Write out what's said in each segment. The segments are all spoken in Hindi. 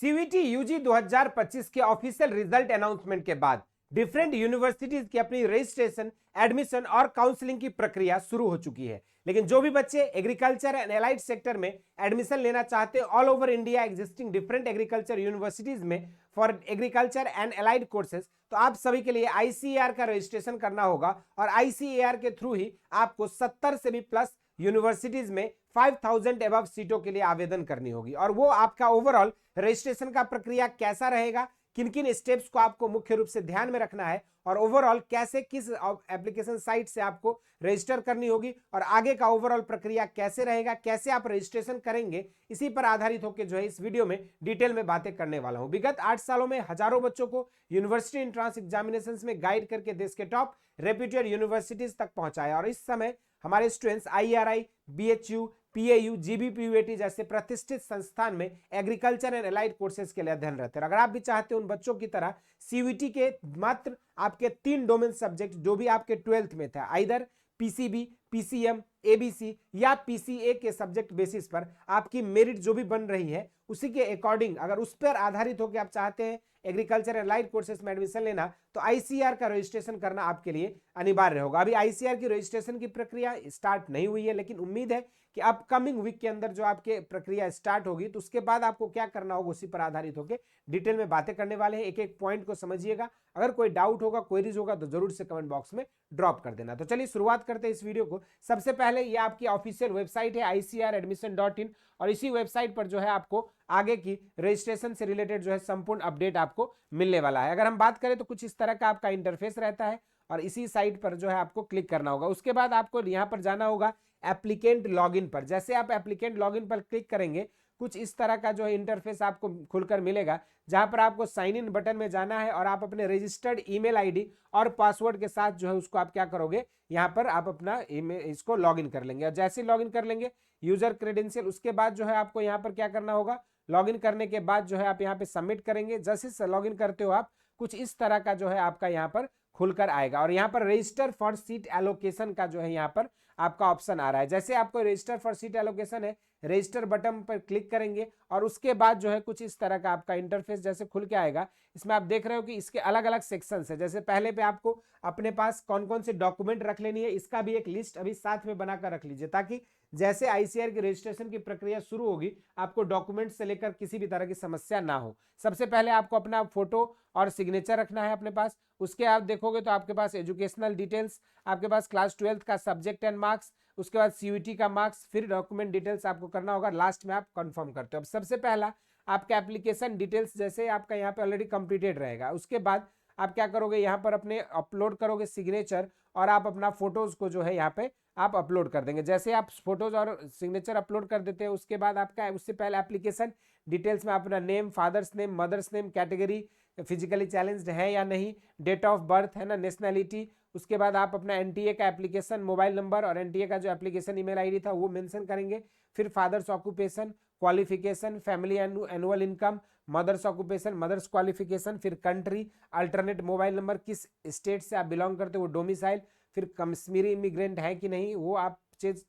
सीयूईटी यूजी 2025 के ऑफिशियल रिजल्ट अनाउंसमेंट के बाद डिफरेंट यूनिवर्सिटीज की अपनी रजिस्ट्रेशन, एडमिशन और काउंसलिंग की प्रक्रिया शुरू हो चुकी है। लेकिन जो भी बच्चे एग्रीकल्चर एंड एलाइड सेक्टर में एडमिशन लेना चाहते हैं all over India existing different agriculture universities में for agriculture and allied courses, तो आप सभी के लिए आईसीएआर का रजिस्ट्रेशन करना होगा और आईसीएआर के थ्रू ही आपको 70 से भी प्लस यूनिवर्सिटीज में 5000 एबव सीटों के लिए आवेदन करनी होगी। और वो आपका ओवरऑल रजिस्ट्रेशन का प्रक्रिया कैसा रहेगा, किन किन स्टेप्स को आपको मुख्य रूप से ध्यान में रखना है और ओवरऑल कैसे किस एप्लीकेशन साइट से आपको रजिस्टर करनी होगी और आगे का ओवरऑल प्रक्रिया कैसे रहेगा, कैसे आप रजिस्ट्रेशन करेंगे, इसी पर आधारित होकर जो है इस वीडियो में डिटेल में बातें करने वाला हूं। विगत 8 सालों में हजारों बच्चों को यूनिवर्सिटी एंट्रेंस एग्जामिनेशंस में गाइड करके देश के टॉप रेप्यूटेड यूनिवर्सिटीज तक पहुंचाया और इस समय हमारे स्टूडेंट्स आईआरआई, बीएचयू, पीएयू, जीबीपीयूएटी जैसे प्रतिष्ठित संस्थान में एग्रीकल्चर एंड एलाइड कोर्सेज के लिए अध्ययन रहते हैं। अगर आप भी चाहते हैं उन बच्चों की तरह सीयूईटी के मात्र आपके 3 डोमेन सब्जेक्ट जो भी आपके 12th में था, आइदर पीसीबी, पीसीएम, एबीसी या पीसीए के सब्जेक्ट बेसिस पर आपकी मेरिट जो भी बन रही है उसी के अकॉर्डिंग अगर उस पर आधारित होकर आप चाहते हैं एग्रीकल्चर एंड एलाइड कोर्सेज में एडमिशन लेना, तो आईसीआर का रजिस्ट्रेशन करना आपके लिए अनिवार्य होगा। अभी आईसीआर की रजिस्ट्रेशन की प्रक्रिया स्टार्ट नहीं हुई है, लेकिन उम्मीद है कि अपकमिंग वीक के अंदर जो आपके प्रक्रिया स्टार्ट होगी तो उसके बाद आपको क्या करना होगा उसी पर आधारित होकर डिटेल में बातें करने वाले हैं। एक एक पॉइंट को समझिएगा। अगर कोई डाउट होगा, क्वेरीज होगा तो जरूर से कमेंट बॉक्स में ड्रॉप कर देना। तो चलिए शुरुआत करते हैं इस वीडियो को। सबसे पहले ये आपकी ऑफिशियल वेबसाइट है icradmission.in और इसी वेबसाइट पर जो है आपको आगे की रजिस्ट्रेशन से रिलेटेड जो है संपूर्ण अपडेट आपको मिलने वाला है। अगर हम बात करें तो कुछ इस तरह का आपका इंटरफेस रहता है और इसी साइट पर जो है आपको क्लिक करना होगा। उसके बाद आपको यहाँ पर जाना होगा एप्लीकेंट लॉगिन पर। जैसे आप एप्लीकेंट लॉगिन पर क्लिक करेंगे कुछ इस तरह का जो है इंटरफेस आपको खुलकर मिलेगा, जहां पर आपको साइन इन बटन में जाना है और आप अपने रजिस्टर्ड ईमेल आईडी और पासवर्ड के साथ जो है उसको आप क्या करोगे, यहां पर आप अपना ईमेल इसको लॉगिन कर लेंगे। और जैसे लॉगिन कर लेंगे यूजर क्रेडेंशियल, उसके बाद जो है आपको यहाँ पर क्या करना होगा, लॉगिन करने के बाद जो है आप यहाँ पे सबमिट करेंगे। जैसे लॉगिन करते हो आप कुछ इस तरह का जो है आपका यहाँ पर खुलकर आएगा और यहाँ पर रजिस्टर फॉर सीट एलोकेशन का जो है यहाँ पर आपका ऑप्शन आ रहा है। जैसे आपको रजिस्टर फॉर सीट एलोकेशन है, रजिस्टर बटन पर क्लिक करेंगे और उसके बाद जो है कुछ इस तरह का आपका इंटरफेस जैसे खुल के आएगा। इसमें आप देख रहे हो कि इसके अलग अलग सेक्शंस है। जैसे पहले पे आपको अपने पास कौन कौन से डॉक्यूमेंट रख लेनी है इसका भी एक लिस्ट अभी साथ में बनाकर रख लीजिए, ताकि जैसे आईसीआर की रजिस्ट्रेशन की प्रक्रिया शुरू होगी आपको डॉक्यूमेंट से लेकर किसी भी तरह की समस्या ना हो। सबसे पहले आपको अपना फोटो और सिग्नेचर रखना है अपने पास। उसके आप देखोगे तो आपके पास एजुकेशनल डिटेल्स, आपके पास क्लास 12th का सब्जेक्ट एंड मार्क्स, उसके बाद सीयूईटी का मार्क्स, फिर डॉक्यूमेंट डिटेल्स आपको करना होगा, लास्ट में आप कंफर्म करते हो। अब सबसे पहला आपका एप्लीकेशन डिटेल्स जैसे आपका यहाँ पे ऑलरेडी कंप्लीटेड रहेगा, उसके बाद आप क्या करोगे, यहाँ पर अपने अपलोड करोगे सिग्नेचर और आप अपना फोटोज को जो है यहाँ पे आप अपलोड कर देंगे। जैसे आप फोटोज और सिग्नेचर अपलोड कर देते हैं उसके बाद आपका उससे पहले एप्लीकेशन डिटेल्स में अपना name, father's name, mother's name, category physically challenged है या नहीं, डेट ऑफ बर्थ है ना, नेशनैलिटी, उसके बाद आप अपना एनटीए का एप्लीकेशन मोबाइल नंबर और एनटीए का जो एप्लीकेशन ईमेल आईडी था वो मेंशन करेंगे। फिर father's occupation, qualification, family annual income, mother's occupation, mother's qualification, फिर कंट्री, अल्टरनेट मोबाइल नंबर, किस स्टेट से आप बिलोंग करते हो वो डोमिसाइल, फिर कश्मीरी इमिग्रेंट है कि नहीं वो आप चीज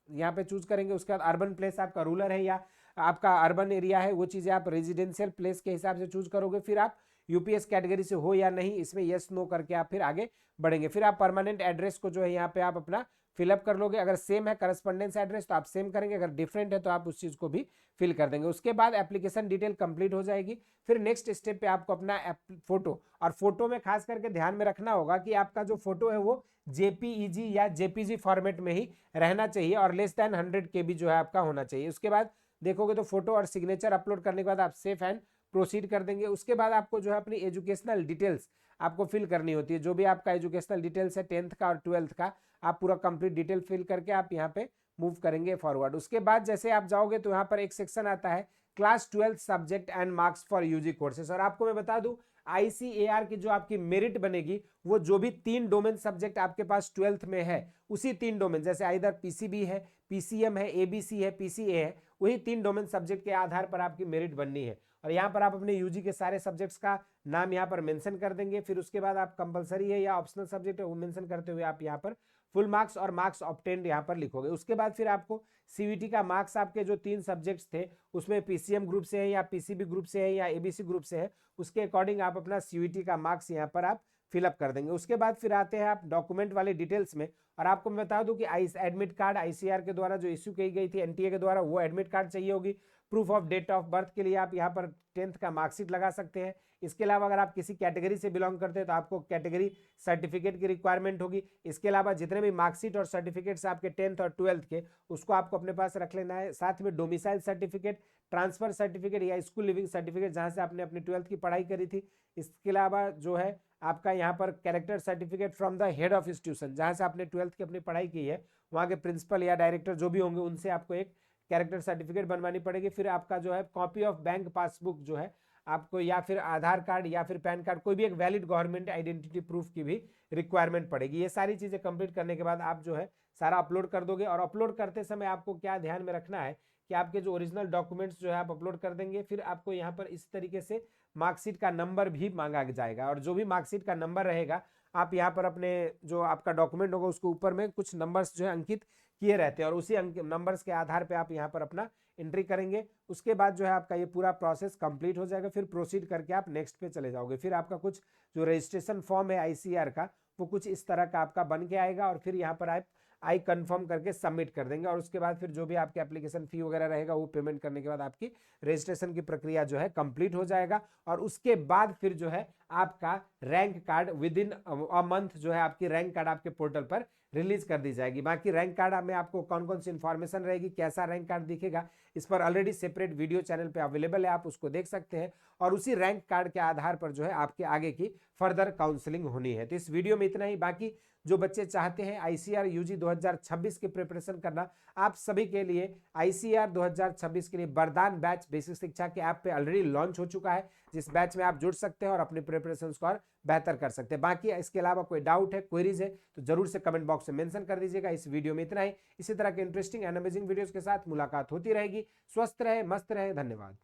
यहाँ पे चूज करेंगे। उसके बाद अर्बन प्लेस आपका रूरल है या आपका अर्बन एरिया है वो चीज़ें आप रेजिडेंशियल प्लेस के हिसाब से चूज करोगे। फिर आप यूपीएस कैटेगरी से हो या नहीं इसमें यस नो करके आप फिर आगे बढ़ेंगे। फिर आप परमानेंट एड्रेस को जो है यहाँ पे आप अपना फिलअप कर लोगे। अगर सेम है करस्पॉन्डेंस एड्रेस तो आप सेम करेंगे, अगर डिफरेंट है तो आप उस चीज़ को भी फिल कर देंगे। उसके बाद एप्लीकेशन डिटेल कंप्लीट हो जाएगी। फिर नेक्स्ट स्टेप पे आपको अपना फोटो, और फोटो में खास करके ध्यान में रखना होगा कि आपका जो फोटो है वो जेपीईजी या जेपीजी फॉर्मेट में ही रहना चाहिए और लेस देन 100 KB जो है आपका होना चाहिए। उसके बाद देखोगे तो फोटो और सिग्नेचर अपलोड करने के बाद आप सेफ एंड प्रोसीड कर देंगे। उसके बाद आपको जो है अपनी एजुकेशनल डिटेल्स आपको फिल करनी होती है। जो भी आपका एजुकेशनल डिटेल्स है 10th का और 12th का, आप पूरा कंप्लीट डिटेल फिल करके आप यहाँ पे मूव करेंगे फॉरवर्ड। उसके बाद जैसे आप जाओगे तो यहाँ पर एक सेक्शन आता है class 12th subject and marks for UG courses. और आपको मैं बता दूं आईसीएआर की जो आपकी मेरिट बनेगी वो जो भी 3 डोमेन सब्जेक्ट आपके पास 12th में है उसी 3 डोमेन, जैसे आइदर पीसीबी है, पीसीएम है, एबीसी है, पीसीए है, वही 3 डोमेन सब्जेक्ट के आधार पर आपकी मेरिट बननी है। और यहाँ पर आप अपने यूजी के सारे सब्जेक्ट्स का नाम यहाँ पर मेंशन कर देंगे। फिर उसके बाद आप कंपलसरी है या ऑप्शनल सब्जेक्ट है वो मेंशन करते हुए आप यहाँ पर फुल मार्क्स और मार्क्स ऑब्टेन्ड यहाँ पर लिखोगे। उसके बाद फिर आपको सीवीटी का मार्क्स आपके जो 3 सब्जेक्ट्स थे उसमें पीसीएम ग्रुप से है या पीसीबी ग्रुप से है या एबीसी ग्रुप से है, उसके अकॉर्डिंग आप अपना सीवीटी का मार्क्स यहाँ पर आप फिलअप कर देंगे। उसके बाद फिर आते हैं आप डॉक्यूमेंट वाले डिटेल्स में, और आपको मैं बता दूं कि एडमिट कार्ड आईसीआर के द्वारा जो इश्यू की गई थी एनटीए के द्वारा, वो एडमिट कार्ड चाहिए होगी। Proof of date of birth के लिए आप यहाँ पर 10th का मार्कशीट लगा सकते हैं। इसके अलावा अगर आप किसी कैटेगरी से बिलोंग करते हैं तो आपको कैटेगरी सर्टिफिकेट की रिक्वायरमेंट होगी। इसके अलावा जितने भी मार्कशीट और सर्टिफिकेट्स आपके 10th और 12th के, उसको आपको अपने पास रख लेना है। साथ में डोमिसाइल सर्टिफिकेट, ट्रांसफर सर्टिफिकेट या स्कूल लिविंग सर्टिफिकेट जहाँ से आपने अपनी 12th की पढ़ाई करी थी। इसके अलावा जो है आपका यहाँ पर character certificate from the head of institution, जहाँ से आपने 12th की अपनी पढ़ाई की है, वहाँ के प्रिंसिपल या डायरेक्टर जो भी होंगे उनसे आपको एक कैरेक्टर सर्टिफिकेट बनवानी पड़ेगी। फिर आपका जो है कॉपी ऑफ बैंक पासबुक जो है आपको, या फिर आधार कार्ड या फिर पैन कार्ड, कोई भी एक वैलिड गवर्नमेंट आइडेंटिटी प्रूफ की भी रिक्वायरमेंट पड़ेगी। ये सारी चीजें कंप्लीट करने के बाद आप जो है सारा अपलोड कर दोगे। और अपलोड करते समय आपको क्या ध्यान में रखना है कि आपके जो ओरिजिनल डॉक्यूमेंट्स जो है आप अपलोड कर देंगे, फिर आपको यहाँ पर इस तरीके से मार्कशीट का नंबर भी मांगा जाएगा, और जो भी मार्कशीट का नंबर रहेगा आप यहाँ पर अपने जो आपका डॉक्यूमेंट होगा उसके ऊपर में कुछ नंबर्स जो है अंकित किए रहते हैं, और उसी नंबर्स के आधार पे आप यहाँ पर अपना एंट्री करेंगे। उसके बाद जो है आपका ये पूरा प्रोसेस कंप्लीट हो जाएगा। फिर प्रोसीड करके आप नेक्स्ट पे चले जाओगे। फिर आपका कुछ जो रजिस्ट्रेशन फॉर्म है आईसीआर का, वो कुछ इस तरह का आपका बन के आएगा, और फिर यहाँ पर आप आई कंफर्म करके सबमिट कर देंगे। और उसके बाद फिर जो भी आपके एप्लीकेशन फी वगैरह रहेगा वो पेमेंट करने के बाद आपकी रजिस्ट्रेशन की प्रक्रिया जो है कंप्लीट हो जाएगा। और उसके बाद फिर जो है आपका rank card with in a month जो है आपकी रैंक कार्ड आपके पोर्टल पर रिलीज कर दी जाएगी। बाकी रैंक कार्ड में आपको कौन कौन सी इंफॉर्मेशन रहेगी, कैसा रैंक कार्ड दिखेगा, इस पर ऑलरेडी सेपरेट वीडियो चैनल पे अवेलेबल है, आप उसको देख सकते हैं। और उसी रैंक कार्ड के आधार पर जो है आपके आगे की फर्दर काउंसलिंग होनी है। तो इस वीडियो में इतना ही। बाकी जो बच्चे चाहते हैं आईसीआर यूजी 2026 की प्रिपरेशन करना, आप सभी के लिए आईसीआर 2026 के लिए वरदान बैच बेसिक शिक्षा के ऐप पे ऑलरेडी लॉन्च हो चुका है, जिस बैच में आप जुड़ सकते हैं और अपनी प्रिपरेशन को और बेहतर कर सकते हैं। बाकी इसके अलावा कोई डाउट है, क्वेरीज है, तो जरूर से कमेंट बॉक्स में मेंशन कर दीजिएगा। इस वीडियो में इतना ही। इसी तरह के इंटरेस्टिंग एंड अमेजिंग वीडियोस के साथ मुलाकात होती रहेगी। स्वस्थ रहे, मस्त रहे, धन्यवाद।